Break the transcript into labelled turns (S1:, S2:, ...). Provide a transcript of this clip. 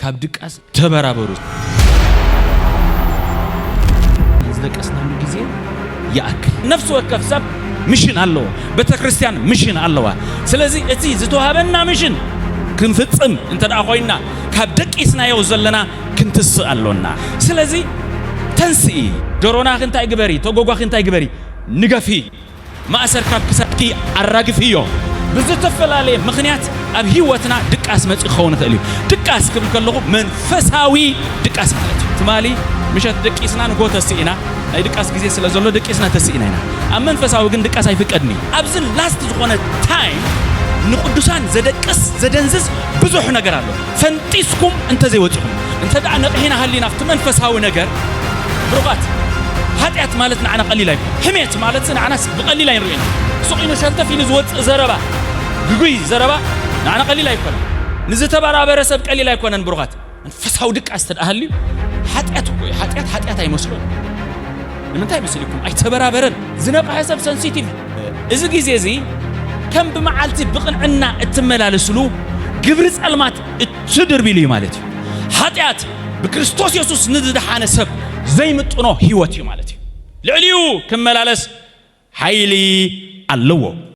S1: ካብድቃስ ተበራበሩ ዝደቀስና ጊዜ ያአክል ነፍስ ወከፍ ሰብ ሚሽን አለው ቤተክርስቲያን ሚሽን አለዋ ስለዚህ እቲ ዝተዋሃበና ሚሽን ክንፍጽም እንተዳ ኮይና ካብደቂስና የው ዘለና ክንትስ አለውና ስለዚህ ተንስኢ ዶሮና ክንታይ ግበሪ ተጎጓ ክንታይ ግበሪ ንገፊ ማእሰር ካብ ክሳትኪ አራግፊዮ ብዝተፈላለ ምክንያት ኣብ ህይወትና ድቃስ መጽ ኸውን ተልዩ ድቃስ ክብል ከለኹ መንፈሳዊ ድቃስ ማለት ትማሊ ምሸት ደቂስና ንጎተስኢና ናይ ድቃስ ጊዜ ስለ ዘሎ ደቂስና ተስኢና ኢና ኣብ መንፈሳዊ ግን ድቃስ አይፍቀድኒ ኣብዝን ላስት ዝኾነ ታይም ንቅዱሳን ዘደቅስ ዘደንዝዝ ብዙሕ ነገር አለ ፈንጢስኩም እንተ ዘይወጽኩም እንተ ዳዕ ነቅሂና ህሊና ፍቲ መንፈሳዊ ነገር ብሩቃት ኃጢአት ማለት ንዓና ቀሊል አይኮን ህሜት ማለት ንዓናስ ብቀሊል አይንርኢና ሱቂኑ ሸንተፍ ኢሉ ዝወጽእ ዘረባ ግጉይ ዘረባ ንዓና ቀሊል አይኮን ንዝተበራበረ ሰብ ቀሊል አይኮነን ብሩቃት መንፈሳዊ ድቃስ ተዳህልዩ ኃጢአት አይመስሉን ንምንታይ መስሊኩም አይተበራበረን ዝነቃ ሰብ ሴንሲቲቭ እዚ ጊዜ እዚ ከም በመዓልቲ ብቅንዕና እትመላለስሉ ግብር ጸልማት እትድርቢሉ ማለት ኃጢአት በክርስቶስ ኢየሱስ ንዝደሓነ ሰብ ዘይምጥኖ ህይወት ማለት ልዕሊዩ ክመላለስ ኃይሊ ኣለዎ